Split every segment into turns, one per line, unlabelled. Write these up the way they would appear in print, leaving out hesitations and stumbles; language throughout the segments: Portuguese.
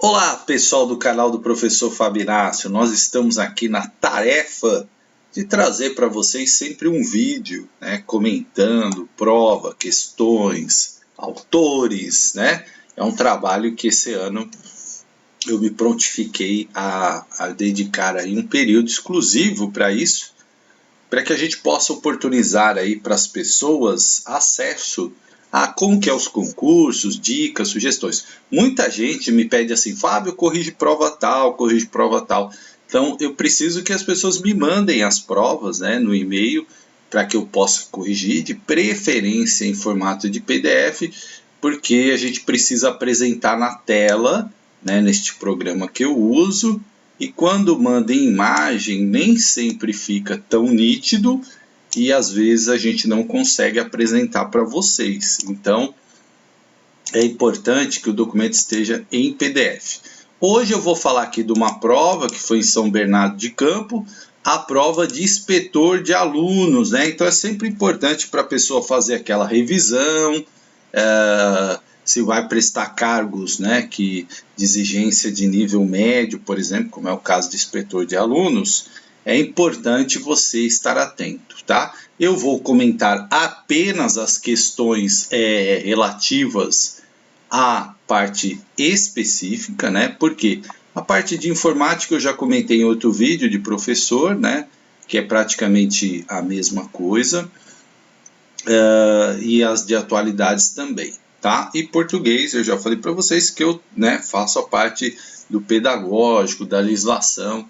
Olá, pessoal do canal do Professor Fabinácio. Nós estamos aqui na tarefa de trazer para vocês sempre um vídeo, né, comentando prova, questões, autores, né? É um trabalho que esse ano eu me prontifiquei a dedicar aí um período exclusivo para isso, para que a gente possa oportunizar aí para as pessoas acesso a como que é os concursos, dicas, sugestões. Muita gente me pede assim, Fábio, corrige prova tal, corrige prova tal. Então eu preciso que as pessoas me mandem as provas, né, no e-mail, para que eu possa corrigir, de preferência em formato de PDF, porque a gente precisa apresentar na tela, né, neste programa que eu uso. E quando manda em imagem, nem sempre fica tão nítido e às vezes a gente não consegue apresentar para vocês. Então, é importante que o documento esteja em PDF. Hoje eu vou falar aqui de uma prova que foi em São Bernardo de Campo, a prova de inspetor de alunos, né? Então é sempre importante para a pessoa fazer aquela revisão, se vai prestar cargos, né, de exigência de nível médio, por exemplo, como é o caso de inspetor de alunos, é importante você estar atento, tá? Eu vou comentar apenas as questões relativas à parte específica, né? Porque a parte de informática eu já comentei em outro vídeo de professor, né? Que é praticamente a mesma coisa, e as de atualidades também. Tá? E português, eu já falei para vocês que eu, né, faço a parte do pedagógico, da legislação,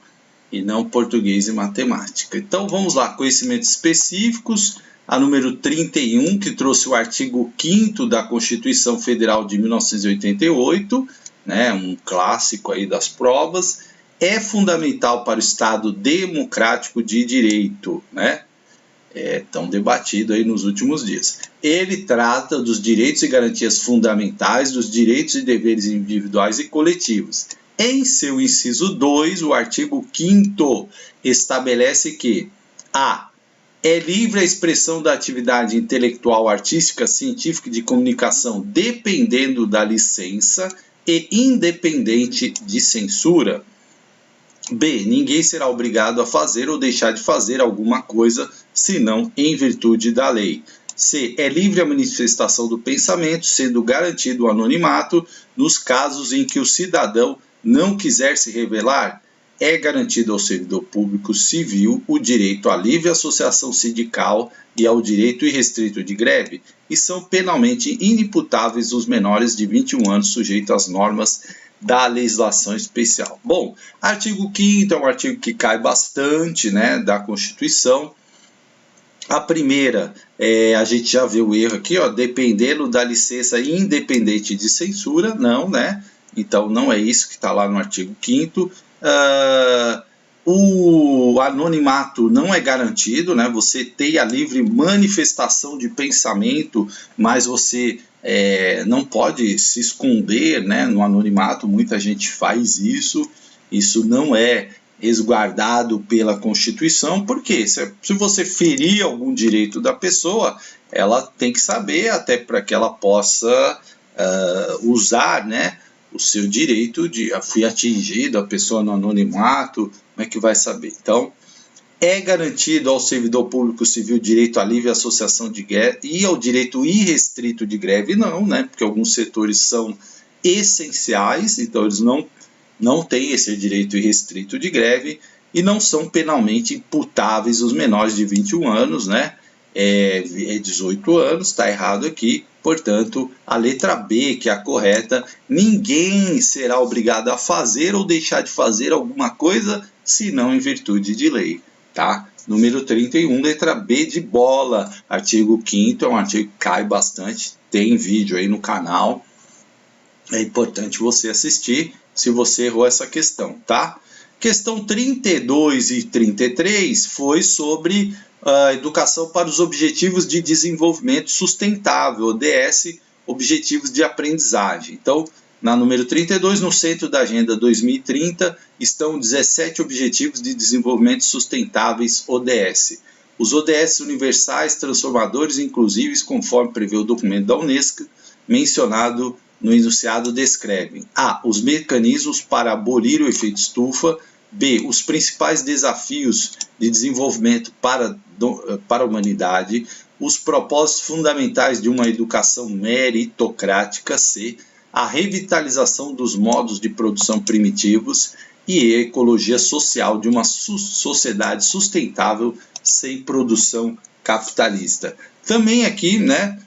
e não português e matemática. Então vamos lá, conhecimentos específicos, a número 31, que trouxe o artigo 5º da Constituição Federal de 1988, né, um clássico aí das provas, é fundamental para o Estado democrático de direito, né? Tão debatido aí nos últimos dias. Ele trata dos direitos e garantias fundamentais, dos direitos e deveres individuais e coletivos. Em seu inciso 2, o artigo 5º estabelece que a. É livre a expressão da atividade intelectual, artística, científica e de comunicação, dependendo da licença e independente de censura. B. Ninguém será obrigado a fazer ou deixar de fazer alguma coisa, senão em virtude da lei. C. É livre a manifestação do pensamento, sendo garantido o anonimato nos casos em que o cidadão não quiser se revelar. É garantido ao servidor público civil o direito à livre associação sindical e ao direito irrestrito de greve, e são penalmente inimputáveis os menores de 21 anos sujeitos às normas da legislação especial. Bom, artigo 5º é um artigo que cai bastante, né, da Constituição. A primeira, a gente já viu o erro aqui, ó, dependendo da licença independente de censura, não, né? Então não é isso que está lá no artigo 5º. O anonimato não é garantido, né? Você tem a livre manifestação de pensamento, mas você não pode se esconder, né, no anonimato. Muita gente faz isso. Isso não é resguardado pela Constituição, porque se você ferir algum direito da pessoa, ela tem que saber, até para que ela possa usar, né, o seu direito de fui atingido, a pessoa no anonimato, como é que vai saber? Então, é garantido ao servidor público civil direito à livre associação de greve e ao direito irrestrito de greve? Não, né? Porque alguns setores são essenciais, então eles não têm esse direito irrestrito de greve e não são penalmente imputáveis os menores de 21 anos, né? 18 anos, está errado aqui. Portanto, a letra B, que é a correta, ninguém será obrigado a fazer ou deixar de fazer alguma coisa, senão em virtude de lei, tá? Número 31, letra B de bola, artigo 5º, é um artigo que cai bastante, tem vídeo aí no canal, é importante você assistir se você errou essa questão, tá? Questão 32 e 33 foi sobre a educação para os Objetivos de Desenvolvimento Sustentável, ODS, Objetivos de Aprendizagem. Então, na número 32, no centro da Agenda 2030, estão 17 Objetivos de Desenvolvimento Sustentáveis, ODS. Os ODS universais, transformadores e inclusíveis, conforme prevê o documento da Unesco, mencionado no enunciado descrevem: A. Os mecanismos para abolir o efeito estufa. B. Os principais desafios de desenvolvimento para a humanidade. Os propósitos fundamentais de uma educação meritocrática. C. A revitalização dos modos de produção primitivos. E a ecologia social de uma sociedade sustentável sem produção capitalista. Também aqui, né,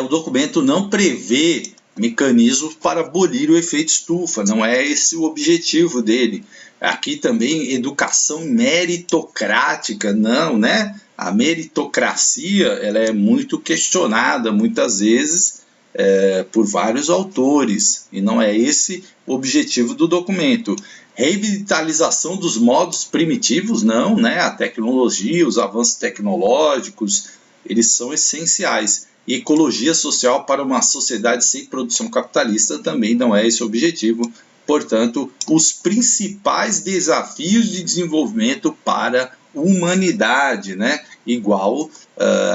o documento não prevê mecanismos para abolir o efeito estufa, não é esse o objetivo dele. Aqui também educação meritocrática, não, né? A meritocracia ela é muito questionada muitas vezes por vários autores, e não é esse o objetivo do documento. Revitalização dos modos primitivos, não, né? A tecnologia, os avanços tecnológicos, eles são essenciais. E ecologia social para uma sociedade sem produção capitalista também não é esse o objetivo. Portanto, os principais desafios de desenvolvimento para a humanidade, né? Igual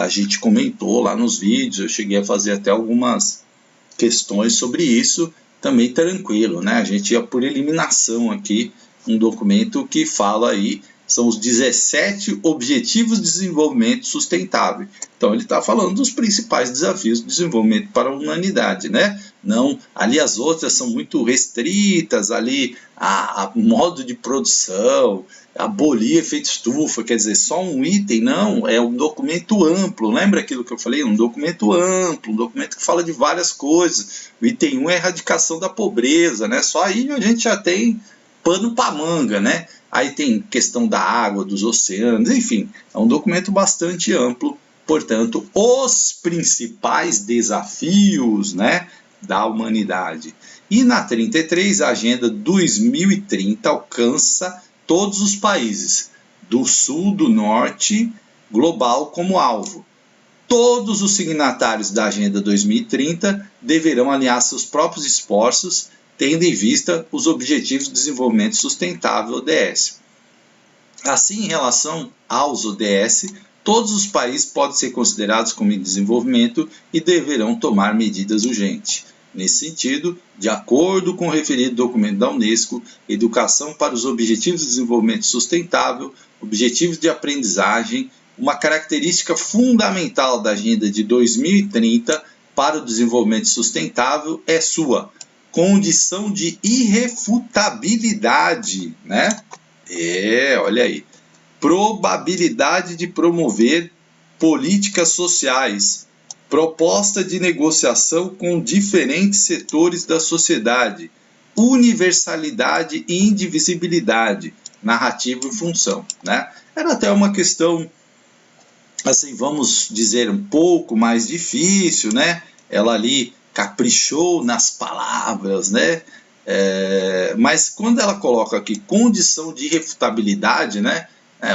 a gente comentou lá nos vídeos, eu cheguei a fazer até algumas questões sobre isso, também tranquilo, né? A gente ia por eliminação aqui, um documento que fala aí, são os 17 Objetivos de Desenvolvimento Sustentável. Então ele está falando dos principais desafios de desenvolvimento para a humanidade, né? Não, ali as outras são muito restritas, ali a modo de produção, abolir efeito estufa, quer dizer, só um item, não, é um documento amplo, lembra aquilo que eu falei? Um documento amplo, um documento que fala de várias coisas. O item 1 é a erradicação da pobreza, né? Só aí a gente já tem pano para manga, né? Aí tem questão da água, dos oceanos, enfim, é um documento bastante amplo, portanto, os principais desafios, né, da humanidade. E na 33, a Agenda 2030 alcança todos os países, do sul, do norte, global como alvo. Todos os signatários da Agenda 2030 deverão alinhar seus próprios esforços, tendo em vista os Objetivos de Desenvolvimento Sustentável, ODS. Assim, em relação aos ODS, todos os países podem ser considerados como em desenvolvimento e deverão tomar medidas urgentes. Nesse sentido, de acordo com o referido documento da Unesco, Educação para os Objetivos de Desenvolvimento Sustentável, Objetivos de Aprendizagem, uma característica fundamental da Agenda de 2030 para o Desenvolvimento Sustentável é sua condição de irrefutabilidade, né? Olha aí. Probabilidade de promover políticas sociais, proposta de negociação com diferentes setores da sociedade, universalidade e indivisibilidade, narrativa e função, né? Era até uma questão, assim, vamos dizer, um pouco mais difícil, né? Ela ali caprichou nas palavras, né? Mas quando ela coloca aqui condição de irrefutabilidade, né?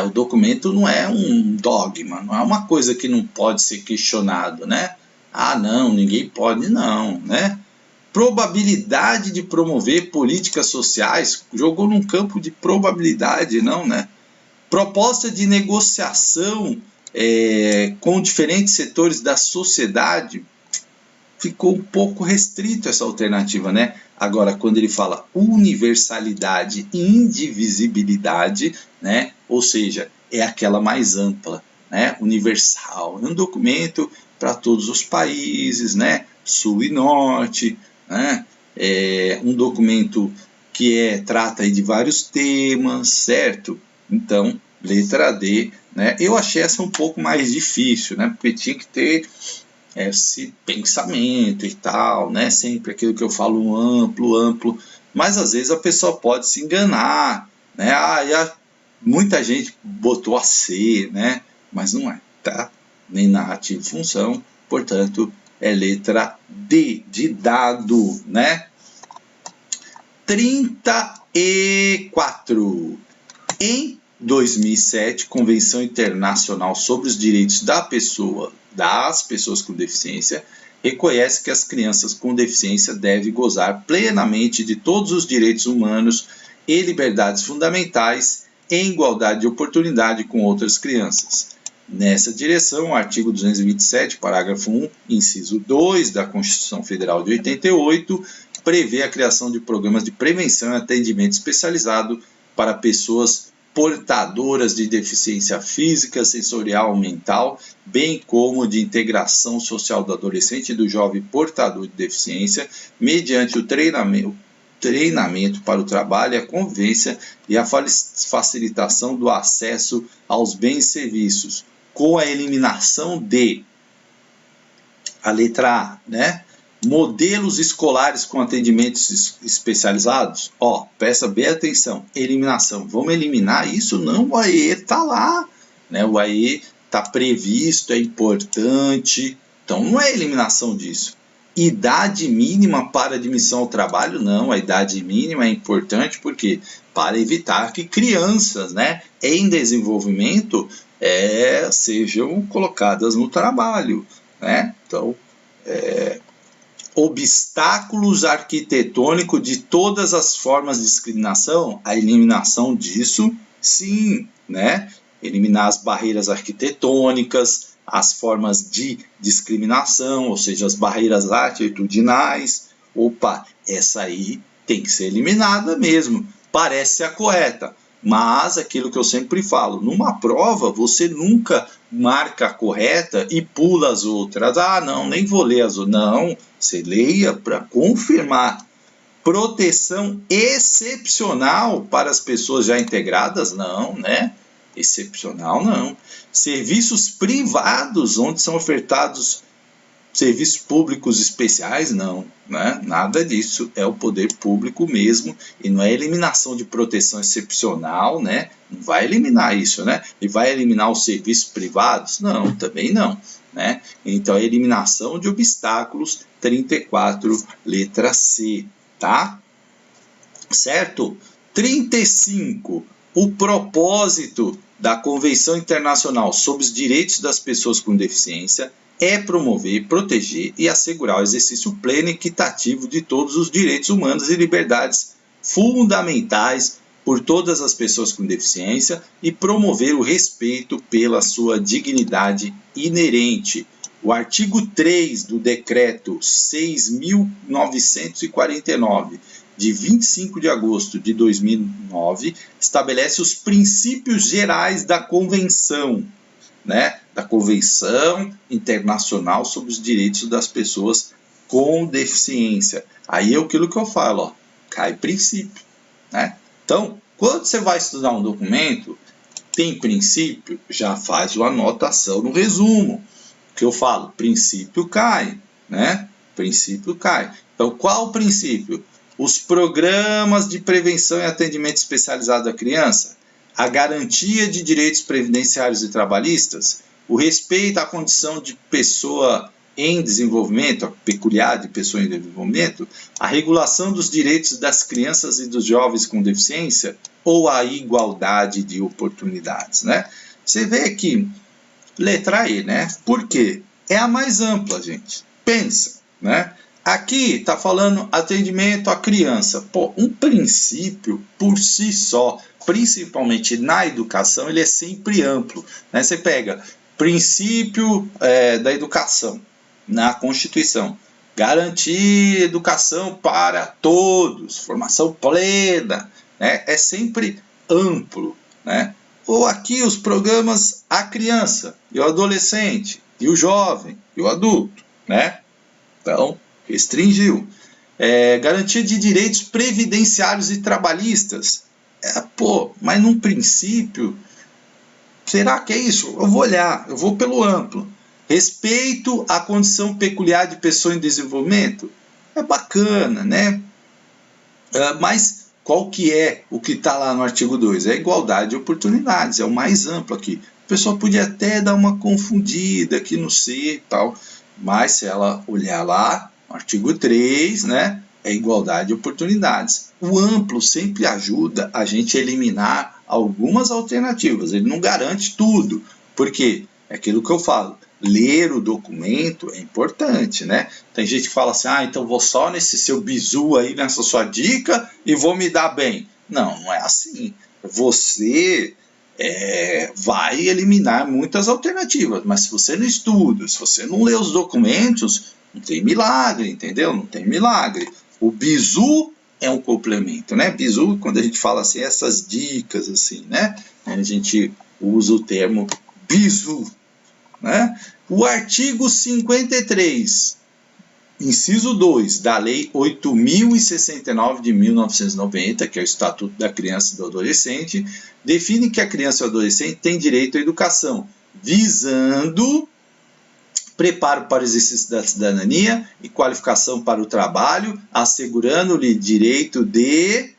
O documento não é um dogma, não é uma coisa que não pode ser questionado, né? Ah, não, ninguém pode, não, né? Probabilidade de promover políticas sociais, jogou num campo de probabilidade, não, né? Proposta de negociação com diferentes setores da sociedade, ficou um pouco restrito essa alternativa, né? Agora, quando ele fala universalidade e indivisibilidade, né? Ou seja, é aquela mais ampla, né? Universal. É um documento para todos os países, né? Sul e norte, né? É um documento que trata aí de vários temas, certo? Então, letra D, né? Eu achei essa um pouco mais difícil, né? Porque tinha que ter esse pensamento e tal, né? Sempre aquilo que eu falo, amplo, mas às vezes a pessoa pode se enganar, né? Muita gente botou a C, né? Mas não é, tá? Nem narrativa e função, portanto, é letra D, de dado, né? 34. Em 2007, Convenção Internacional sobre os Direitos das Pessoas com Deficiência reconhece que as crianças com deficiência devem gozar plenamente de todos os direitos humanos e liberdades fundamentais em igualdade de oportunidade com outras crianças. Nessa direção, o artigo 227, parágrafo 1, inciso 2 da Constituição Federal de 88, prevê a criação de programas de prevenção e atendimento especializado para pessoas portadoras de deficiência física, sensorial ou mental, bem como de integração social do adolescente e do jovem portador de deficiência, mediante o treinamento para o trabalho, a convivência e a facilitação do acesso aos bens e serviços, com a eliminação de, a letra A, né? Modelos escolares com atendimentos especializados. Presta bem atenção, eliminação. Vamos eliminar isso? Não, o AE está lá, né? O AE está previsto, é importante. Então, não é eliminação disso. Idade mínima para admissão ao trabalho, não. A idade mínima é importante porque para evitar que crianças, né, em desenvolvimento sejam colocadas no trabalho, né? Então, obstáculos arquitetônicos de todas as formas de discriminação, a eliminação disso, sim, né? Eliminar as barreiras arquitetônicas, as formas de discriminação, ou seja, as barreiras atitudinais. Essa aí tem que ser eliminada mesmo. Parece a correta, mas aquilo que eu sempre falo, numa prova você nunca marca a correta e pula as outras. Não, nem vou ler as outras. Não, você leia para confirmar. Proteção excepcional para as pessoas já integradas? Não, né? Excepcional não. Serviços privados, onde são ofertados serviços públicos especiais? Não, né? Nada disso. É o poder público mesmo, e não é eliminação de proteção excepcional, né? Não vai eliminar isso, né? E vai eliminar os serviços privados? Não, também não, né? Então, a eliminação de obstáculos, 34, letra C, tá? Certo? 35. O propósito da Convenção Internacional sobre os Direitos das Pessoas com Deficiência é promover, proteger e assegurar o exercício pleno e equitativo de todos os direitos humanos e liberdades fundamentais por todas as pessoas com deficiência e promover o respeito pela sua dignidade inerente. O artigo 3 do Decreto 6.949, de 25 de agosto de 2009, estabelece os princípios gerais da Convenção, né? Da Convenção Internacional sobre os Direitos das Pessoas com Deficiência. Aí é aquilo que eu falo, cai princípio, né? Então, quando você vai estudar um documento, tem princípio, já faz uma anotação no resumo, que eu falo, princípio cai, né? Princípio cai. Então, qual o princípio? Os programas de prevenção e atendimento especializado à criança, a garantia de direitos previdenciários e trabalhistas, o respeito à condição de pessoa em desenvolvimento, a peculiar de pessoa em desenvolvimento, a regulação dos direitos das crianças e dos jovens com deficiência ou a igualdade de oportunidades, né? Você vê aqui, letra E, né? Por quê? É a mais ampla, gente. Pensa, né? Aqui está falando atendimento à criança. Um princípio por si só, principalmente na educação, ele é sempre amplo, né? Você pega princípio da educação na Constituição, garantir educação para todos, formação plena, né? É sempre amplo, né? Ou aqui os programas à criança e o adolescente e o jovem e o adulto, né? Então, restringiu. Garantia de direitos previdenciários e trabalhistas. Mas num princípio, será que é isso? Eu vou olhar, eu vou pelo amplo. Respeito à condição peculiar de pessoa em desenvolvimento. É bacana, né? Mas qual que é o que está lá no artigo 2? É a igualdade de oportunidades, é o mais amplo aqui. A pessoa podia até dar uma confundida aqui no C e tal, mas se ela olhar lá, no artigo 3, né, é igualdade de oportunidades. O amplo sempre ajuda a gente a eliminar algumas alternativas, ele não garante tudo, porque é aquilo que eu falo, ler o documento é importante, né? Tem gente que fala assim, então vou só nesse seu bizu aí, nessa sua dica, e vou me dar bem. Não, não é assim. Você vai eliminar muitas alternativas. Mas se você não estuda, se você não lê os documentos, não tem milagre, entendeu? Não tem milagre. O bizu é um complemento, né? Bizu, quando a gente fala assim, essas dicas, assim, né? A gente usa o termo bizu, né? O artigo 53, inciso 2, da Lei 8.069 de 1990, que é o Estatuto da Criança e do Adolescente, define que a criança e o adolescente têm direito à educação, visando preparo para o exercício da cidadania e qualificação para o trabalho, assegurando-lhe direito de...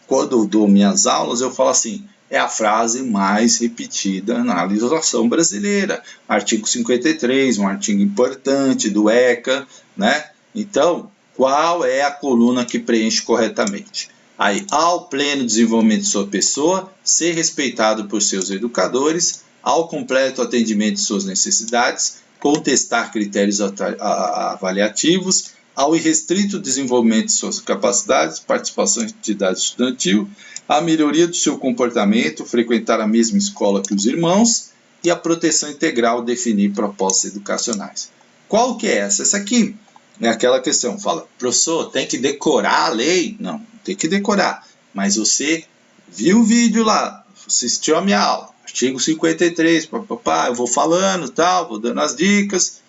quando eu dou minhas aulas, eu falo assim, é a frase mais repetida na legislação brasileira. Artigo 53, um artigo importante do ECA, né? Então, qual é a coluna que preenche corretamente? Aí, ao pleno desenvolvimento de sua pessoa, ser respeitado por seus educadores, ao completo atendimento de suas necessidades, contestar critérios avaliativos, ao irrestrito desenvolvimento de suas capacidades, participação em atividade estudantil, a melhoria do seu comportamento, frequentar a mesma escola que os irmãos, e a proteção integral, definir propósitos educacionais. Qual que é essa? Essa aqui é aquela questão, fala, professor, tem que decorar a lei? Não, não tem que decorar, mas você viu o vídeo lá, assistiu a minha aula, artigo 53, eu vou falando, tal, vou dando as dicas.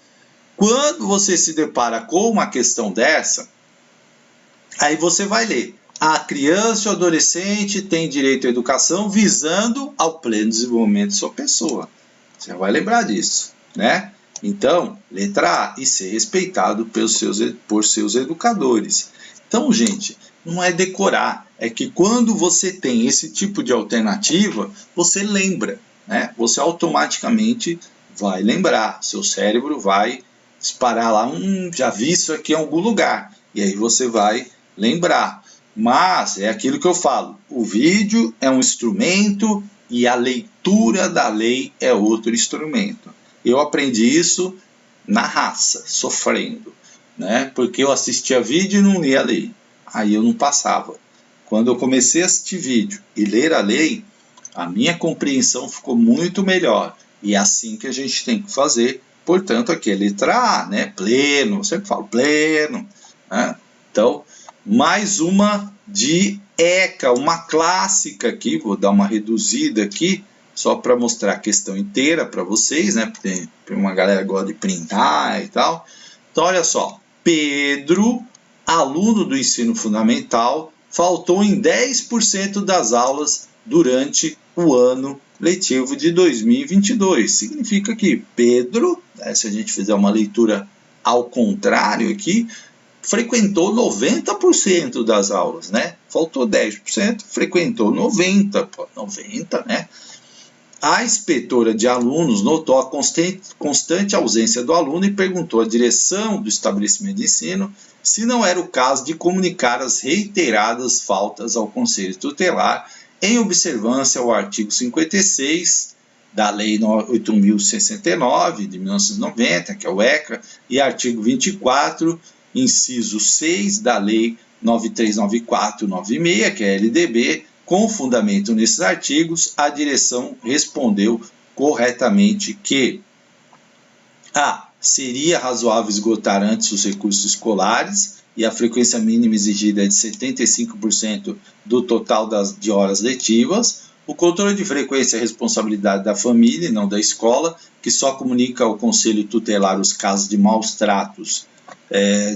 Quando você se depara com uma questão dessa, aí você vai ler. A criança ou adolescente tem direito à educação visando ao pleno desenvolvimento de sua pessoa. Você vai lembrar disso, né? Então, letra A, e ser respeitado por seus educadores. Então, gente, não é decorar, é que quando você tem esse tipo de alternativa, você lembra, né? Você automaticamente vai lembrar, seu cérebro vai disparar lá, já vi isso aqui em algum lugar, e aí você vai lembrar. Mas é aquilo que eu falo, o vídeo é um instrumento e a leitura da lei é outro instrumento. Eu aprendi isso na raça, sofrendo, né? Porque eu assistia vídeo e não lia a lei, aí eu não passava. Quando eu comecei a assistir vídeo e ler a lei, a minha compreensão ficou muito melhor, e é assim que a gente tem que fazer. Portanto, aqui é letra A, né? Pleno, eu sempre falo pleno, né? Então, mais uma de ECA, uma clássica aqui, vou dar uma reduzida aqui, só para mostrar a questão inteira para vocês, né? Porque tem uma galera que gosta de printar e tal. Então, olha só, Pedro, aluno do ensino fundamental, faltou em 10% das aulas durante o ano letivo de 2022. Significa que Pedro, né, se a gente fizer uma leitura ao contrário aqui, frequentou 90% das aulas, né? Faltou 10%, frequentou 90%, 90%, né? A inspetora de alunos notou a constante ausência do aluno e perguntou à direção do estabelecimento de ensino se não era o caso de comunicar as reiteradas faltas ao Conselho Tutelar em observância ao artigo 56 da Lei 8.069 de 1990, que é o ECA, e artigo 24, inciso 6 da Lei 9394/96, que é a LDB. Com fundamento nesses artigos, a direção respondeu corretamente que seria razoável esgotar antes os recursos escolares e a frequência mínima exigida é de 75% do total de horas letivas. O controle de frequência é responsabilidade da família e não da escola, que só comunica ao Conselho Tutelar os casos de maus tratos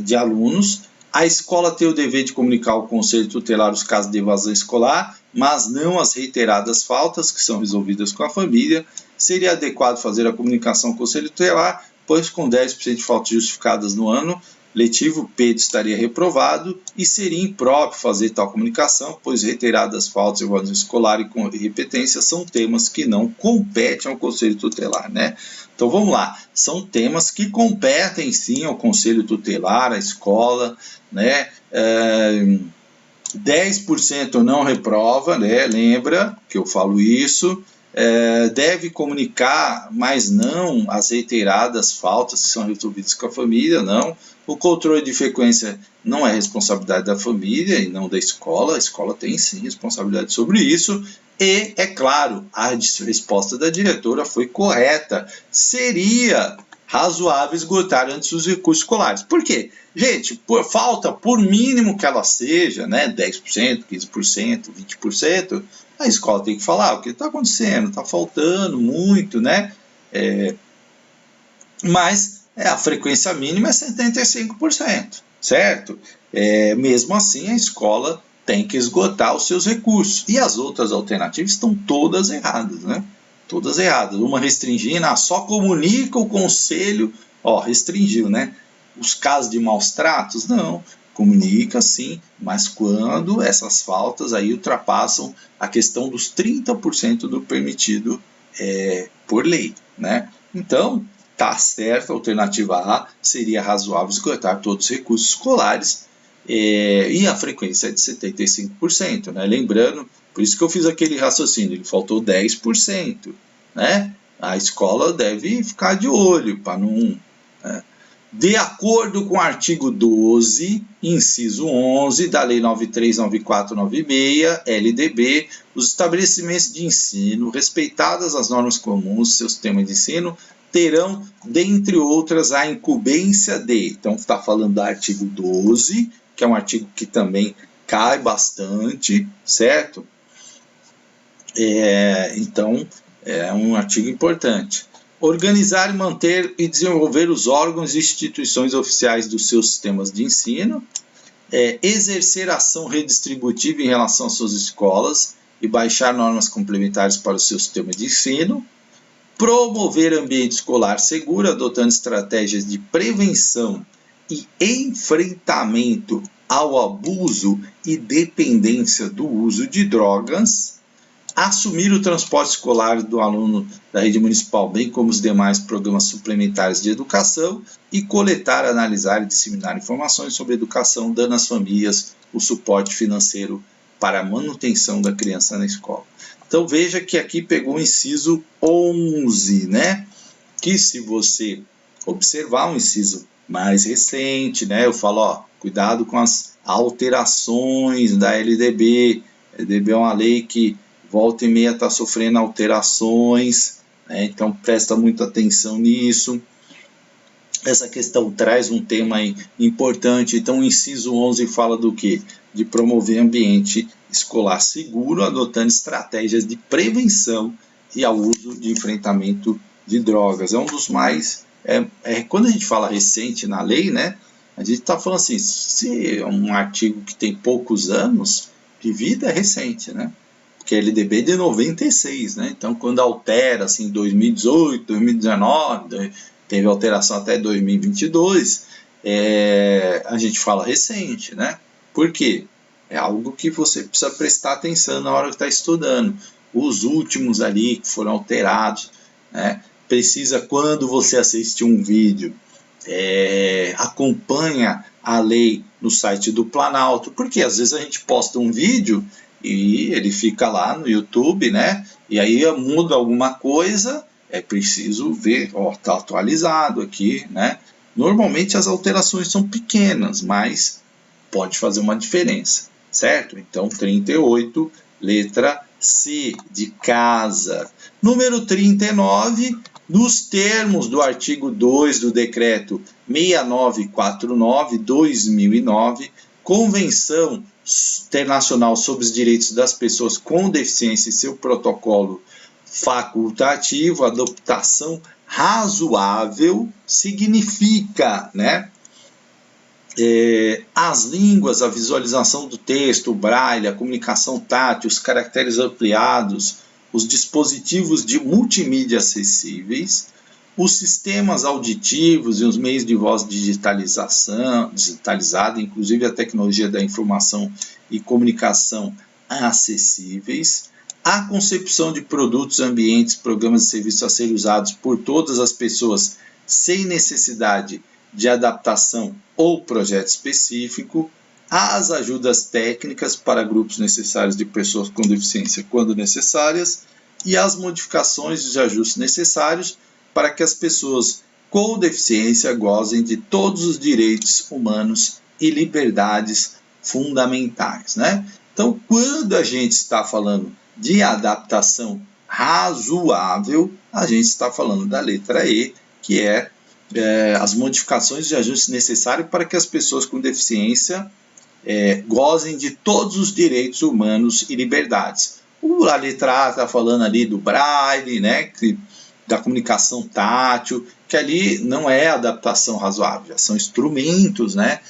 de alunos. A escola tem o dever de comunicar ao Conselho Tutelar os casos de evasão escolar, mas não as reiteradas faltas que são resolvidas com a família. Seria adequado fazer a comunicação ao Conselho Tutelar, pois com 10% de faltas justificadas no ano letivo, Pedro estaria reprovado e seria impróprio fazer tal comunicação, pois reiteradas faltas, evasão escolar e repetência são temas que não competem ao Conselho Tutelar, né? Então vamos lá, são temas que competem sim ao Conselho Tutelar, à escola, né? 10% não reprova, né? Lembra que eu falo isso. Deve comunicar, mas não as reiteradas faltas que são resolvidas com a família, não. O controle de frequência não é responsabilidade da família e não da escola. A escola tem sim responsabilidade sobre isso. E, é claro, a resposta da diretora foi correta. Seria razoável esgotar antes os recursos escolares. Por quê? Gente, por mínimo que ela seja, né, 10%, 15%, 20%, a escola tem que falar o que está acontecendo, está faltando muito, né? Mas a frequência mínima é 75%, certo? Mesmo assim, a escola tem que esgotar os seus recursos. E as outras alternativas estão todas erradas, né? Todas erradas. Uma restringindo, só comunica o conselho, restringiu, né? Os casos de maus tratos, não. Comunica sim, mas quando essas faltas aí ultrapassam a questão dos 30% do permitido por lei, né? Então, tá certo, a alternativa A seria razoável esgotar todos os recursos escolares e a frequência é de 75%, né? Lembrando, por isso que eu fiz aquele raciocínio, ele faltou 10%, né? A escola deve ficar de olho para não... De acordo com o artigo 12, inciso 11 da Lei 939496, LDB, os estabelecimentos de ensino, respeitadas as normas comuns, seu sistema de ensino, terão, dentre outras, a incumbência de... Então, está falando do artigo 12, que é um artigo que também cai bastante, certo? Então, é um artigo importante. Organizar, manter e desenvolver os órgãos e instituições oficiais dos seus sistemas de ensino, exercer ação redistributiva em relação às suas escolas e baixar normas complementares para o seu sistema de ensino, promover ambiente escolar seguro, adotando estratégias de prevenção e enfrentamento ao abuso e dependência do uso de drogas, assumir o transporte escolar do aluno da rede municipal, bem como os demais programas suplementares de educação, e coletar, analisar e disseminar informações sobre educação, dando às famílias o suporte financeiro para a manutenção da criança na escola. Então veja que aqui pegou o inciso 11, né? Que se você observar um inciso mais recente, né? Eu falo, cuidado com as alterações da LDB. A LDB é uma lei que volta e meia está sofrendo alterações, né? Então presta muita atenção nisso. Essa questão traz um tema importante. Então o inciso 11 fala do quê? De promover ambiente escolar seguro, adotando estratégias de prevenção e ao uso de enfrentamento de drogas. É um dos mais... quando a gente fala recente na lei, né? A gente está falando assim, se é um artigo que tem poucos anos de vida, é recente, né? Porque a LDB é de 96, né? Então, quando altera, assim, 2018, 2019, teve alteração até 2022, a gente fala recente, né? Por quê? É algo que você precisa prestar atenção na hora que está estudando. Os últimos ali que foram alterados, né? Precisa, quando você assiste um vídeo, acompanha a lei no site do Planalto, porque às vezes a gente posta um vídeo e ele fica lá no YouTube, né? E aí muda alguma coisa, é preciso ver, está atualizado aqui, né? Normalmente as alterações são pequenas, mas pode fazer uma diferença, certo? Então 38, letra C, de casa. Número 39, nos termos do artigo 2 do decreto 6949/2009, Convenção Internacional sobre os Direitos das Pessoas com Deficiência e seu protocolo facultativo, adaptação razoável significa, né? As línguas, a visualização do texto, o braille, a comunicação tátil, os caracteres ampliados, os dispositivos de multimídia acessíveis, os sistemas auditivos e os meios de voz digitalizada, inclusive a tecnologia da informação e comunicação acessíveis, a concepção de produtos, ambientes, programas e serviços a serem usados por todas as pessoas sem necessidade de adaptação ou projeto específico, as ajudas técnicas para grupos necessários de pessoas com deficiência quando necessárias e as modificações e ajustes necessários para que as pessoas com deficiência gozem de todos os direitos humanos e liberdades fundamentais, né? Então, quando a gente está falando de adaptação razoável, a gente está falando da letra E, que é as modificações e ajustes necessários para que as pessoas com deficiência gozem de todos os direitos humanos e liberdades. A letra A está falando ali do braille, né, da comunicação tátil, que ali não é adaptação razoável, são instrumentos, né,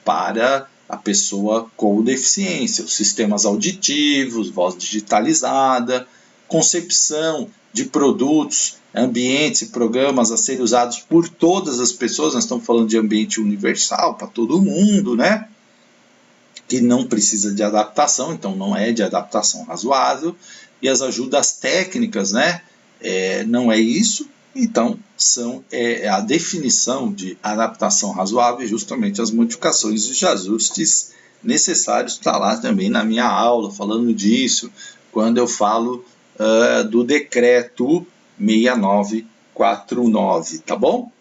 para a pessoa com deficiência, os sistemas auditivos, voz digitalizada, concepção de produtos, ambientes e programas a serem usados por todas as pessoas. Nós estamos falando de ambiente universal para todo mundo, né? Que não precisa de adaptação, então não é de adaptação razoável. E as ajudas técnicas, né? Não é isso. Então, são a definição de adaptação razoável e justamente as modificações e os ajustes necessários. Está lá também na minha aula falando disso, quando eu falo do decreto 6949, tá bom?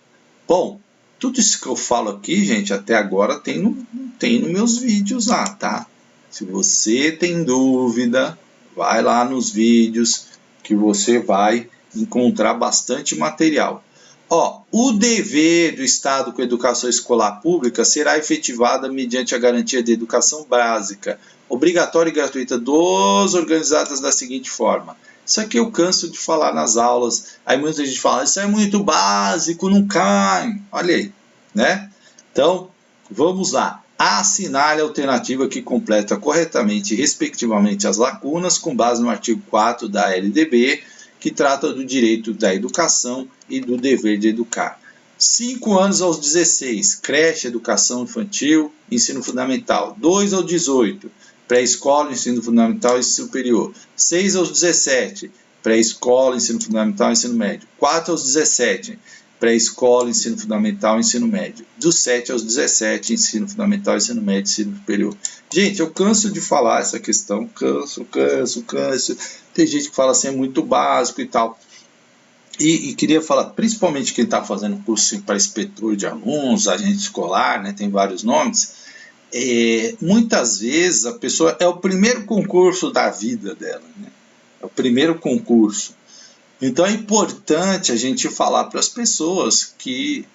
Bom, tudo isso que eu falo aqui, gente, até agora tem nos meus vídeos lá, tá? Se você tem dúvida, vai lá nos vídeos que você vai encontrar bastante material. O dever do Estado com a educação escolar pública será efetivado mediante a garantia de educação básica, obrigatória e gratuita dos organizadas da seguinte forma. Isso aqui eu canso de falar nas aulas, aí muita gente fala, isso é muito básico, não cai. Olha aí, né? Então, vamos lá. Assinale a alternativa que completa corretamente e respectivamente as lacunas com base no artigo 4 da LDB, que trata do direito da educação e do dever de educar. 5 anos aos 16, creche, educação infantil, ensino fundamental. 2 aos 18, pré-escola, ensino fundamental e ensino superior. 6 aos 17, pré-escola, ensino fundamental e ensino médio. 4 aos 17, pré-escola, ensino fundamental e ensino médio. Dos 7 aos 17, ensino fundamental, ensino médio e ensino superior. Gente, eu canso de falar essa questão, canso. Tem gente que fala assim, é muito básico e tal. E queria falar, principalmente quem está fazendo curso para inspetor de alunos, agente escolar, né, tem vários nomes. Muitas vezes a pessoa é o primeiro concurso da vida dela, né? É o primeiro concurso. Então é importante a gente falar para as pessoas que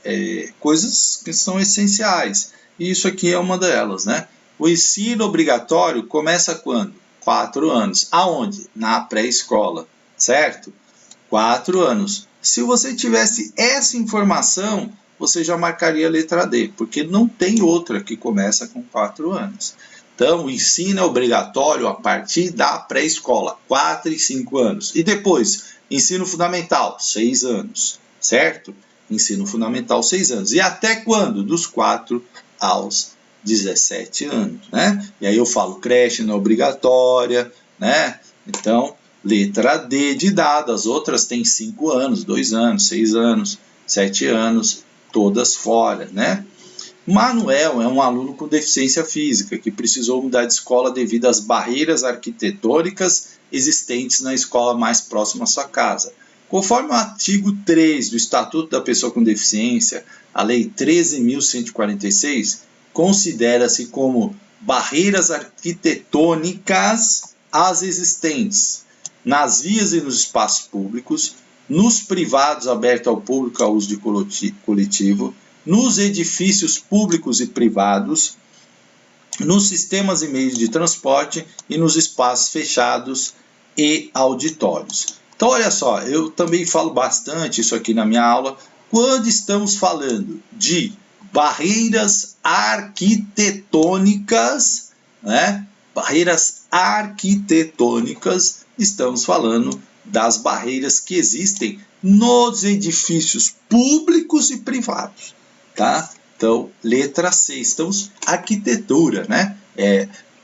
coisas que são essenciais. E isso aqui é uma delas, né? O ensino obrigatório começa quando? 4 anos. Aonde? Na pré-escola, certo? 4 anos. Se você tivesse essa informação, você já marcaria a letra D, porque não tem outra que começa com 4 anos. Então, o ensino é obrigatório a partir da pré-escola, 4 e 5 anos. E depois, ensino fundamental, 6 anos, certo? Ensino fundamental, 6 anos. E até quando? Dos 4 aos 17 anos, né? E aí eu falo, creche não é obrigatória, né? Então, letra D de dado, as outras têm 5 anos, 2 anos, 6 anos, 7 anos, todas fora, né? Manuel é um aluno com deficiência física que precisou mudar de escola devido às barreiras arquitetônicas existentes na escola mais próxima à sua casa. Conforme o artigo 3 do Estatuto da Pessoa com Deficiência, a Lei 13.146, considera-se como barreiras arquitetônicas as existentes nas vias e nos espaços públicos, nos privados abertos ao público a uso de coletivo, nos edifícios públicos e privados, nos sistemas e meios de transporte e nos espaços fechados e auditórios. Então, olha só, eu também falo bastante isso aqui na minha aula, quando estamos falando de barreiras arquitetônicas, né? Barreiras arquitetônicas, estamos falando das barreiras que existem nos edifícios públicos e privados, tá? Então, letra C, estamos arquitetura, né?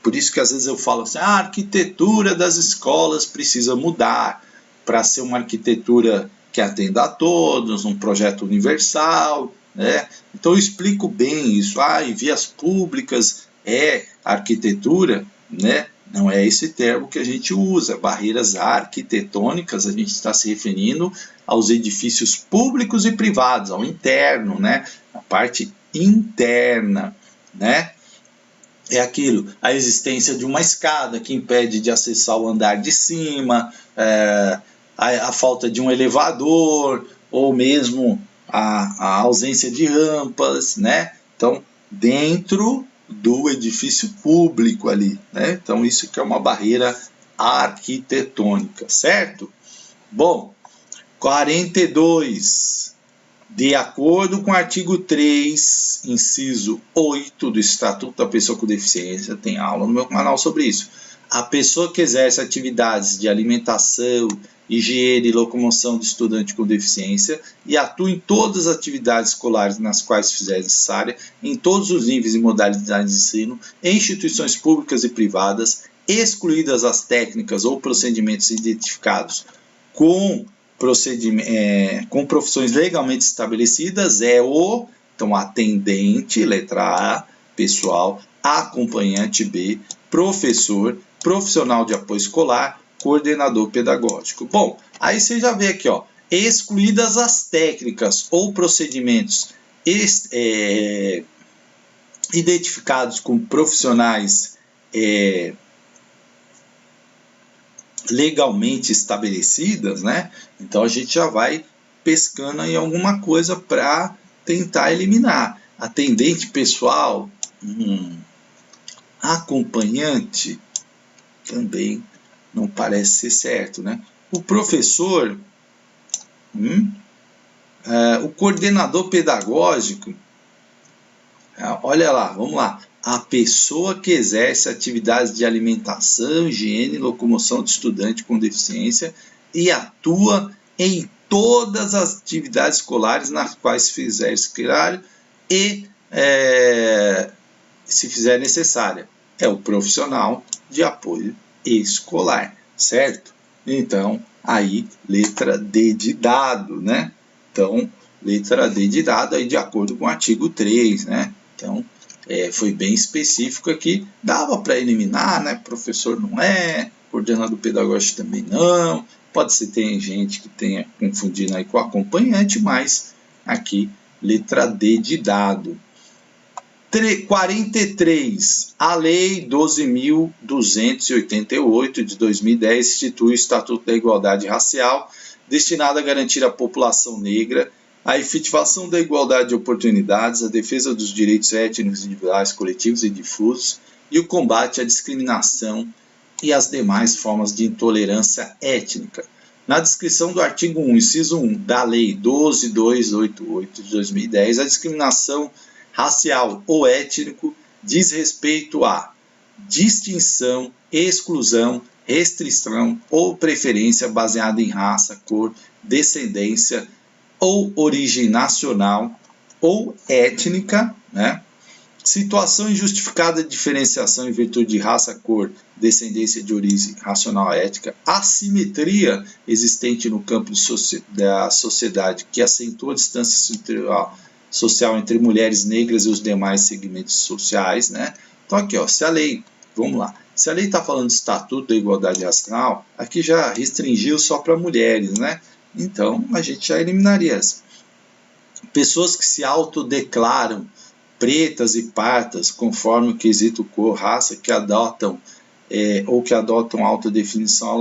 Por isso que às vezes eu falo assim, a arquitetura das escolas precisa mudar para ser uma arquitetura que atenda a todos, um projeto universal, né? Então eu explico bem isso. Em vias públicas é arquitetura, né? Não é esse termo que a gente usa. Barreiras arquitetônicas, a gente está se referindo aos edifícios públicos e privados, ao interno, né? A parte interna, né? É aquilo, a existência de uma escada que impede de acessar o andar de cima, a falta de um elevador, ou mesmo a ausência de rampas, né? Então, dentro do edifício público ali, né? Então, isso que é uma barreira arquitetônica, certo? Bom, 42. De acordo com o artigo 3, inciso 8 do Estatuto da Pessoa com Deficiência, tem aula no meu canal sobre isso. A pessoa que exerce atividades de alimentação, higiene e locomoção do estudante com deficiência e atua em todas as atividades escolares nas quais fizer necessária, em todos os níveis e modalidades de ensino, em instituições públicas e privadas, excluídas as técnicas ou procedimentos identificados com profissões legalmente estabelecidas, então, atendente, letra A, pessoal, acompanhante B, professor, profissional de apoio escolar, coordenador pedagógico. Bom, aí você já vê aqui, ó, excluídas as técnicas ou procedimentos identificados com profissionais legalmente estabelecidas, né? Então a gente já vai pescando em alguma coisa para tentar eliminar. Atendente pessoal, acompanhante, também não parece ser certo, né? O professor, o coordenador pedagógico, olha lá, vamos lá. A pessoa que exerce atividades de alimentação, higiene e locomoção de estudante com deficiência e atua em todas as atividades escolares nas quais fizer esclarecer e, se fizer necessária, é o profissional de apoio escolar, certo? Então, aí, letra D de dado, né? Então, letra D de dado aí de acordo com o artigo 3, né? Então, foi bem específico aqui, dava para eliminar, né? Professor não é, coordenador pedagógico também não, pode ser tem gente que tenha confundido aí com acompanhante, mas aqui letra D de dado. 43. A Lei 12.288 de 2010 institui o Estatuto da Igualdade Racial, destinado a garantir à população negra a efetivação da igualdade de oportunidades, a defesa dos direitos étnicos, individuais, coletivos e difusos e o combate à discriminação e às demais formas de intolerância étnica. Na descrição do artigo 1, inciso 1 da Lei 12.288 de 2010, a discriminação racial ou étnico diz respeito à distinção, exclusão, restrição ou preferência baseada em raça, cor, descendência ou origem nacional ou étnica, né? Situação injustificada de diferenciação em virtude de raça, cor, descendência de origem racional étnica, assimetria existente no campo da sociedade que acentua a distância social entre mulheres negras e os demais segmentos sociais, né? Então aqui, ó, se a lei, vamos lá, se a lei está falando de Estatuto da Igualdade Racial, aqui já restringiu só para mulheres, né? Então a gente já eliminaria essa. Pessoas que se autodeclaram pretas e pardas, conforme o quesito cor, raça, que adotam ou que adotam autodefinição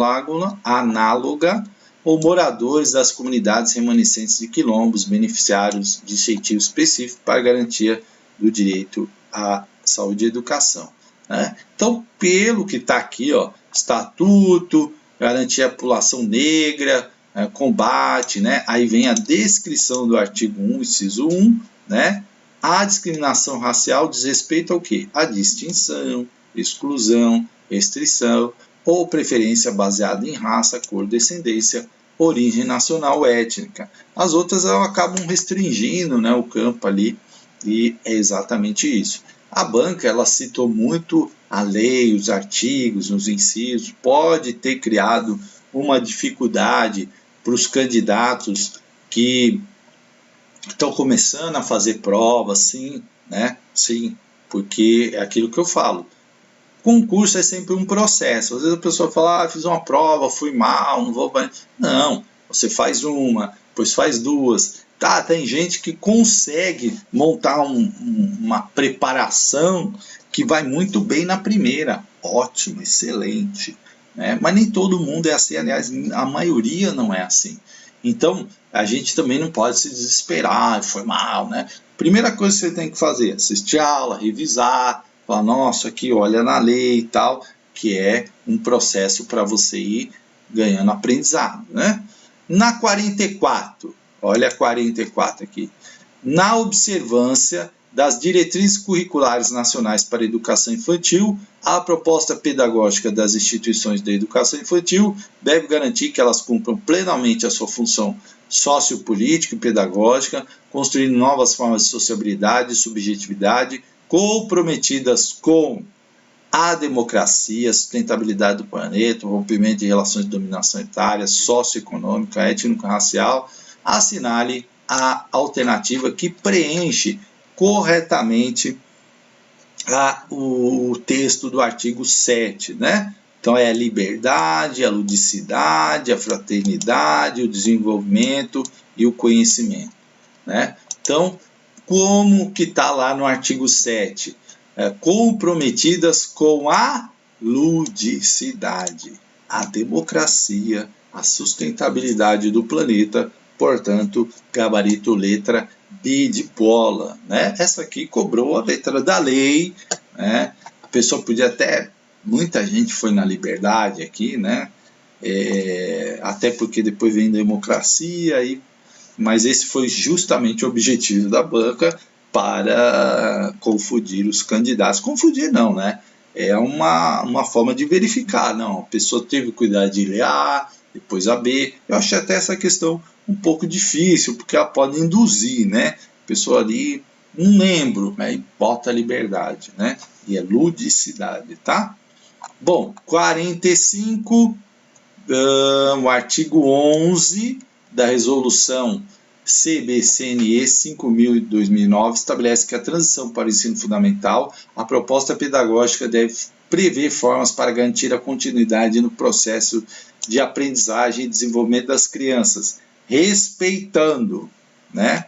análoga, ou moradores das comunidades remanescentes de quilombos, beneficiários de incentivo específico para garantia do direito à saúde e educação, né? Então, pelo que está aqui, ó, estatuto, garantir a população negra, combate, né? Aí vem a descrição do artigo 1, inciso 1, né? A discriminação racial diz respeito ao quê? A distinção, exclusão, restrição ou preferência baseada em raça, cor, descendência, origem nacional ou étnica. As outras acabam restringindo, né, o campo ali, e é exatamente isso. A banca ela citou muito a lei, os artigos, os incisos, pode ter criado uma dificuldade para os candidatos que estão começando a fazer prova, sim, né? Sim, porque é aquilo que eu falo. Concurso é sempre um processo. Às vezes a pessoa fala, fiz uma prova, fui mal, não vou... Não, você faz uma, depois faz duas. Tá, tem gente que consegue montar uma preparação que vai muito bem na primeira. Ótimo, excelente. Né? Mas nem todo mundo é assim, aliás, a maioria não é assim. Então, a gente também não pode se desesperar, foi mal, né? Primeira coisa que você tem que fazer, assistir a aula, revisar, falar, nossa, aqui olha na lei e tal, que é um processo para você ir ganhando aprendizado, né? Na 44, olha a 44 aqui, na observância das diretrizes curriculares nacionais para a educação infantil, a proposta pedagógica das instituições de educação infantil deve garantir que elas cumpram plenamente a sua função sociopolítica e pedagógica, construindo novas formas de sociabilidade e subjetividade, comprometidas com a democracia, a sustentabilidade do planeta, o rompimento de relações de dominação etária, socioeconômica, étnico-racial. Assinale a alternativa que preenche corretamente o texto do artigo 7, né? Então é a liberdade, a ludicidade, a fraternidade, o desenvolvimento e o conhecimento, né? Então, como que está lá no artigo 7? Comprometidas com a ludicidade, a democracia, a sustentabilidade do planeta, portanto, gabarito letra B de bola, né? Essa aqui cobrou a letra da lei, né? A pessoa podia até, muita gente foi na liberdade aqui, né? Até porque depois vem democracia, mas esse foi justamente o objetivo da banca para confundir os candidatos. Confundir não, né? É uma forma de verificar, não, a pessoa teve cuidado de ler A, depois a B. Eu achei até essa questão um pouco difícil, porque ela pode induzir, né? A pessoa ali, não lembro, né? E bota a liberdade, né? E é ludicidade, tá? Bom, 45, o artigo 11 da resolução CBCNE 5.000 de 2009 estabelece que a transição para o ensino fundamental, a proposta pedagógica deve prever formas para garantir a continuidade no processo de aprendizagem e desenvolvimento das crianças, respeitando, né,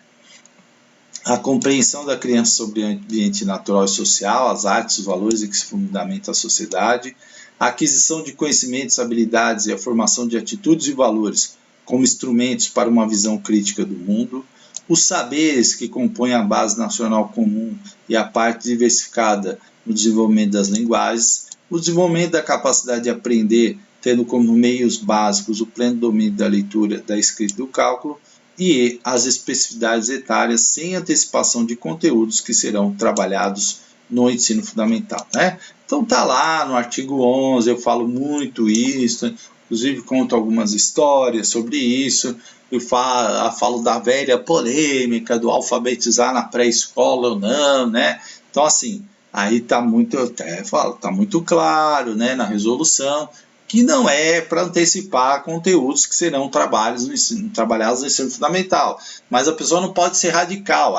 a compreensão da criança sobre o ambiente natural e social, as artes, os valores em que se fundamenta a sociedade, a aquisição de conhecimentos, habilidades e a formação de atitudes e valores como instrumentos para uma visão crítica do mundo, os saberes que compõem a base nacional comum e a parte diversificada no desenvolvimento das linguagens, o desenvolvimento da capacidade de aprender, tendo como meios básicos o pleno domínio da leitura, da escrita e do cálculo, e as especificidades etárias sem antecipação de conteúdos que serão trabalhados no ensino fundamental, né? Então tá lá no artigo 11, eu falo muito isso, inclusive conto algumas histórias sobre isso, eu falo da velha polêmica do alfabetizar na pré-escola ou não, né? Então assim, aí tá muito, eu até falo, tá muito claro, né, na resolução, que não é para antecipar conteúdos que serão trabalhados no ensino fundamental. Mas a pessoa não pode ser radical.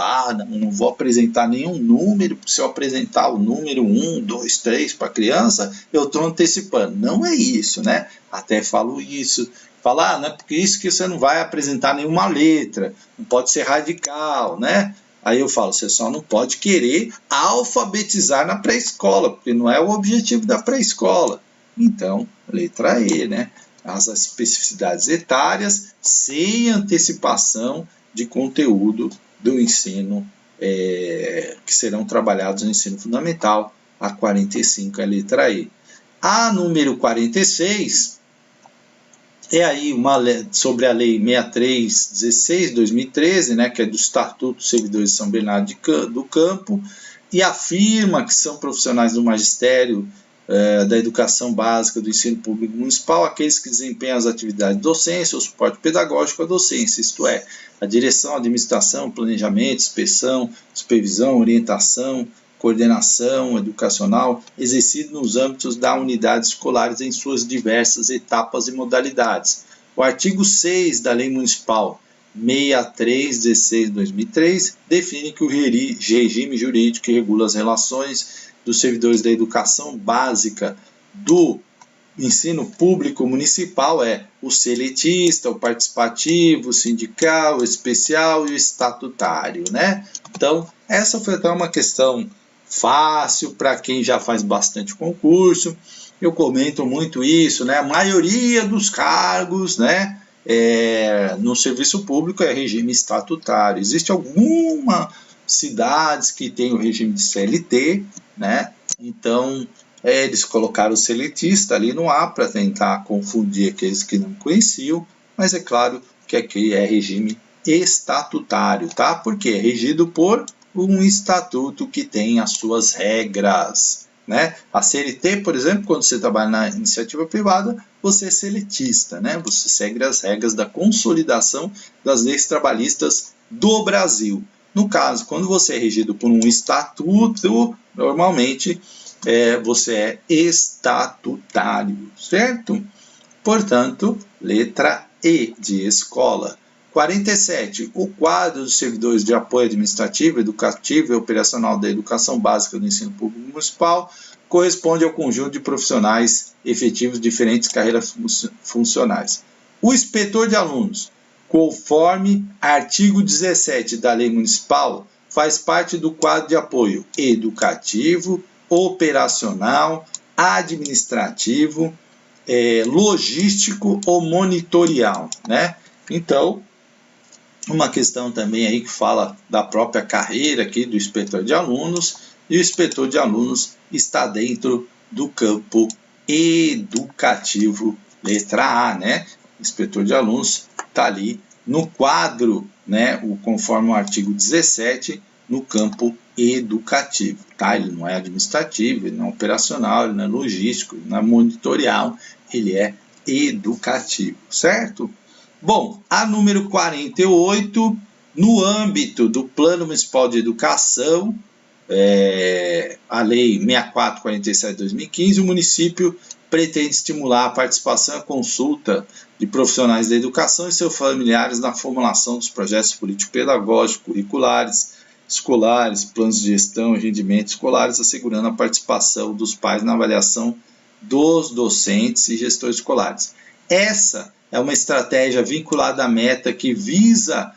Não vou apresentar nenhum número, se eu apresentar o número 1, 2, 3 para a criança, eu estou antecipando. Não é isso, né? Até falo isso. Falar, não é porque isso que você não vai apresentar nenhuma letra, não pode ser radical, né? Aí eu falo, você só não pode querer alfabetizar na pré-escola, porque não é o objetivo da pré-escola. Então, letra E, né? As especificidades etárias sem antecipação de conteúdo do ensino que serão trabalhados no ensino fundamental. A 45 é a letra E. A número 46 é aí sobre a Lei 6316 de 2013, né, que é do Estatuto dos Servidores de São Bernardo do Campo, e afirma que são profissionais do magistério da educação básica do ensino público municipal aqueles que desempenham as atividades de docência ou suporte pedagógico à docência, isto é, a direção, administração, planejamento, inspeção, supervisão, orientação, coordenação educacional exercido nos âmbitos da unidade escolares em suas diversas etapas e modalidades. O artigo 6 da Lei Municipal 6316 de 2003 define que o regime jurídico que regula as relações dos servidores da educação básica do ensino público municipal é o seletista, o participativo, o sindical, o especial e o estatutário, né? Então, essa foi até uma questão fácil para quem já faz bastante concurso. Eu comento muito isso, né? A maioria dos cargos, né, no serviço público é regime estatutário. Existem algumas cidades que têm o regime de CLT, né? Então, eles colocaram o seletista ali no ar para tentar confundir aqueles que não conheciam, mas é claro que aqui é regime estatutário, tá? Porque é regido por um estatuto que tem as suas regras, né? A CLT, por exemplo, quando você trabalha na iniciativa privada, você é seletista, né? Você segue as regras da consolidação das leis trabalhistas do Brasil. No caso, quando você é regido por um estatuto, normalmente você é estatutário, certo? Portanto, letra E de escola. 47. O quadro dos servidores de apoio administrativo, educativo e operacional da educação básica do ensino público municipal corresponde ao conjunto de profissionais efetivos de diferentes carreiras funcionais. O inspetor de alunos, conforme artigo 17 da Lei Municipal, faz parte do quadro de apoio educativo, operacional, administrativo, logístico ou monitorial, né? Então, uma questão também aí que fala da própria carreira aqui do inspetor de alunos, e o inspetor de alunos está dentro do campo educativo, letra A, né? O inspetor de alunos está ali no quadro, né? Conforme o artigo 17, no campo educativo, tá? Ele não é administrativo, ele não é operacional, ele não é logístico, ele não é monitorial, ele é educativo, certo? Bom, a número 48, no âmbito do Plano Municipal de Educação, a Lei 6447 de 2015, o município pretende estimular a participação e a consulta de profissionais da educação e seus familiares na formulação dos projetos político-pedagógicos, curriculares, escolares, planos de gestão e rendimentos escolares, assegurando a participação dos pais na avaliação dos docentes e gestores escolares. Essa é uma estratégia vinculada à meta que visa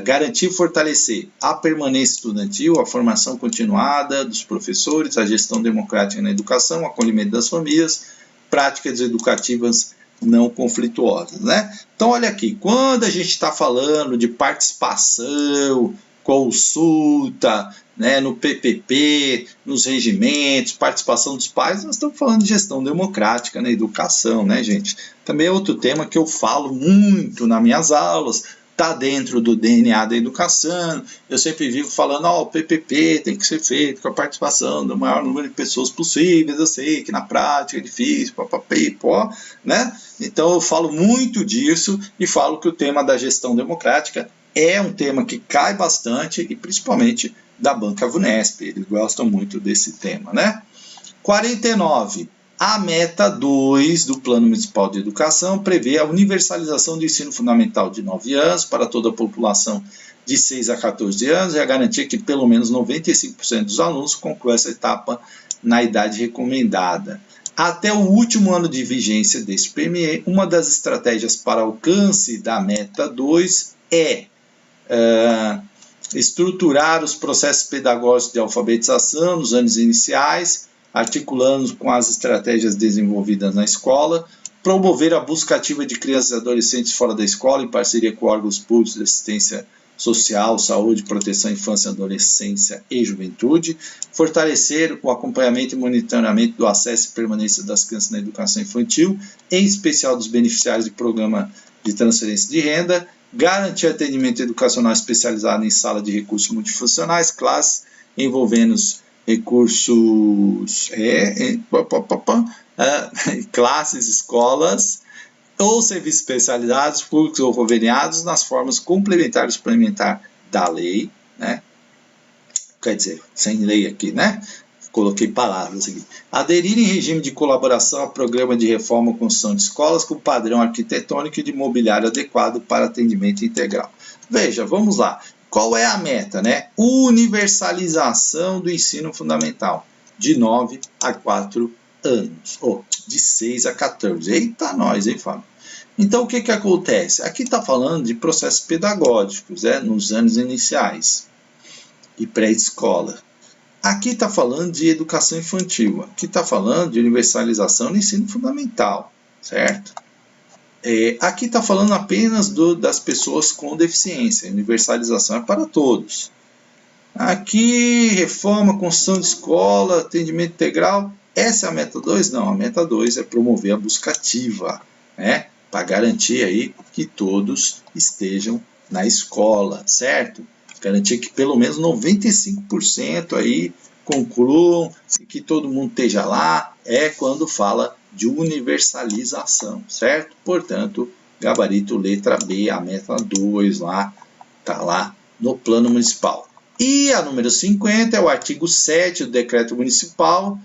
garantir e fortalecer a permanência estudantil, a formação continuada dos professores, a gestão democrática na educação, o acolhimento das famílias, práticas educativas não conflituosas, né? Então, olha aqui, quando a gente está falando de participação, consulta, né, no PPP, nos regimentos, participação dos pais, nós estamos falando de gestão democrática na educação, né, gente? Também é outro tema que eu falo muito nas minhas aulas, está dentro do DNA da educação. Eu sempre vivo falando, o PPP tem que ser feito com a participação do maior número de pessoas possíveis. Eu sei que na prática é difícil, né? Então eu falo muito disso e falo que o tema da gestão democrática é um tema que cai bastante e principalmente da banca VUNESP. Eles gostam muito desse tema, né? 49. A meta 2 do Plano Municipal de Educação prevê a universalização do ensino fundamental de 9 anos para toda a população de 6 a 14 anos e a garantia que pelo menos 95% dos alunos concluam essa etapa na idade recomendada. Até o último ano de vigência desse PME, uma das estratégias para alcance da meta 2 é estruturar os processos pedagógicos de alfabetização nos anos iniciais, articulando com as estratégias desenvolvidas na escola, promover a busca ativa de crianças e adolescentes fora da escola, em parceria com órgãos públicos de assistência social, saúde, proteção à infância, adolescência e juventude, fortalecer o acompanhamento e monitoramento do acesso e permanência das crianças na educação infantil, em especial dos beneficiários de programa de transferência de renda, garantir atendimento educacional especializado em sala de recursos multifuncionais, classes envolvendo recursos, classes, escolas ou serviços especializados, públicos ou conveniados nas formas complementares suplementar da lei, né? Quer dizer, sem lei aqui, né? Coloquei palavras aqui. Aderir em regime de colaboração a programa de reforma ou construção de escolas com padrão arquitetônico e de mobiliário adequado para atendimento integral. Veja, vamos lá. qual é a meta, né? Universalização do ensino fundamental, de 9 a 4 anos, ou de 6 a 14. Eita nós, hein, Fábio? Então, o que que acontece? Aqui está falando de processos pedagógicos, nos anos iniciais e pré-escola. Aqui está falando de educação infantil, aqui está falando de universalização no ensino fundamental, certo? Aqui está falando apenas das pessoas com deficiência, universalização é para todos. Aqui, reforma, construção de escola, atendimento integral, essa é a meta 2? Não, a meta 2 é promover a busca ativa, né? Para garantir aí que todos estejam na escola, certo? Garantir que pelo menos 95% aí concluam e que todo mundo esteja lá, quando fala de universalização, certo? Portanto, gabarito letra B, a meta 2 lá, está lá no plano municipal. E a número 50 é o artigo 7 do decreto municipal,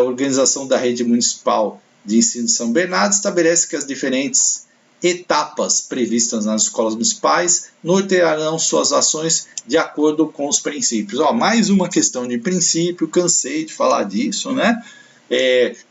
organização da rede municipal de ensino de São Bernardo, estabelece que as diferentes etapas previstas nas escolas municipais nortearão suas ações de acordo com os princípios. Mais uma questão de princípio, cansei de falar disso, né?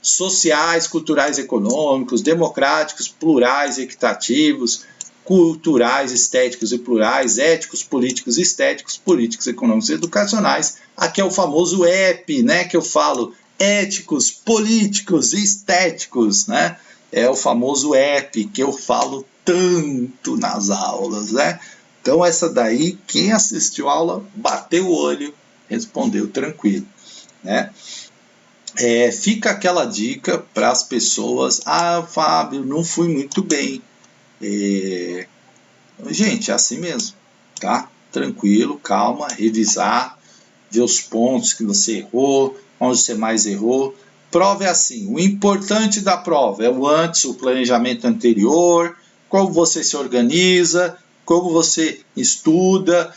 Sociais, culturais, econômicos, democráticos, plurais, equitativos, culturais, estéticos e plurais, éticos, políticos, estéticos, políticos, econômicos e educacionais. Aqui é o famoso EP, né, que eu falo, éticos, políticos e estéticos, né? É o famoso EP que eu falo tanto nas aulas, né? Então essa daí, quem assistiu a aula, bateu o olho, respondeu tranquilo, né? Fica aquela dica para as pessoas, Fábio, não fui muito bem. Gente, é assim mesmo, tá? Tranquilo, calma, revisar, ver os pontos que você errou, onde você mais errou. Prova é assim, o importante da prova é o antes, o planejamento anterior, como você se organiza, como você estuda,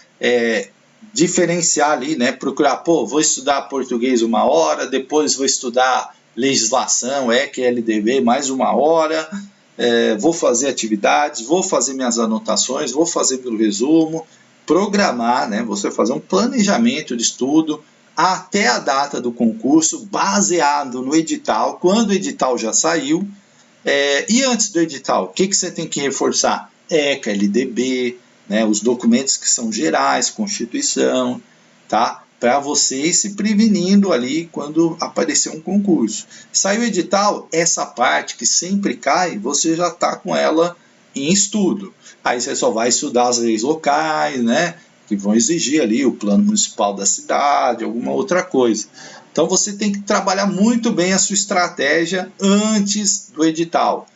diferenciar ali, né? Procurar, vou estudar português 1 hora, depois vou estudar legislação, LDB, mais 1 hora, vou fazer atividades, vou fazer minhas anotações, vou fazer meu resumo, programar, né? Você fazer um planejamento de estudo até a data do concurso, baseado no edital, quando o edital já saiu. E antes do edital, o que você tem que reforçar? ECA, LDB, né, os documentos que são gerais, Constituição, tá? Para você ir se prevenindo ali quando aparecer um concurso. Saiu o edital, essa parte que sempre cai, você já está com ela em estudo. Aí você só vai estudar as leis locais, né, que vão exigir ali o plano municipal da cidade, alguma outra coisa. Então você tem que trabalhar muito bem a sua estratégia antes do edital.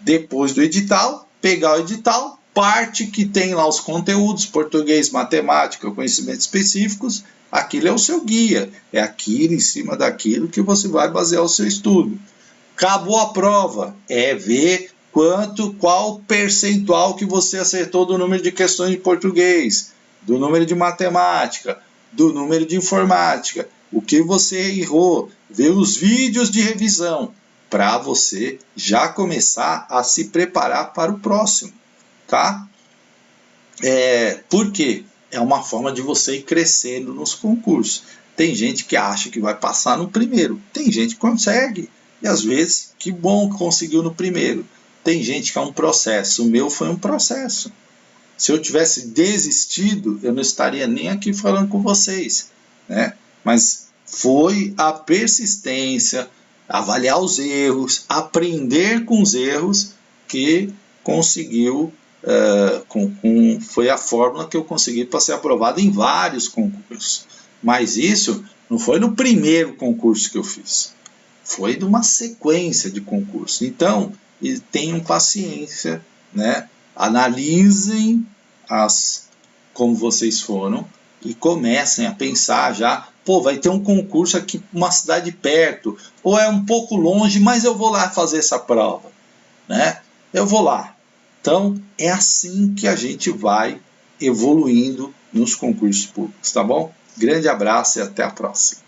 Depois do edital, pegar o edital, parte que tem lá os conteúdos, português, matemática, conhecimentos específicos, aquilo é o seu guia, é aquilo em cima daquilo que você vai basear o seu estudo. Acabou a prova, ver qual percentual que você acertou do número de questões de português, do número de matemática, do número de informática, o que você errou, ver os vídeos de revisão, para você já começar a se preparar para o próximo, tá? Por quê? É uma forma de você ir crescendo nos concursos. Tem gente que acha que vai passar no primeiro, tem gente que consegue, e às vezes, que bom que conseguiu no primeiro. Tem gente que é um processo, o meu foi um processo. Se eu tivesse desistido, eu não estaria nem aqui falando com vocês, né? Mas foi a persistência, avaliar os erros, aprender com os erros que conseguiu, foi a fórmula que eu consegui para ser aprovado em vários concursos. Mas isso não foi no primeiro concurso que eu fiz, foi de uma sequência de concursos. Então, tenham paciência, né? Analisem como vocês foram e comecem a pensar já, vai ter um concurso aqui uma cidade perto, ou é um pouco longe, mas eu vou lá fazer essa prova, né? Eu vou lá. Então, é assim que a gente vai evoluindo nos concursos públicos, tá bom? Grande abraço e até a próxima.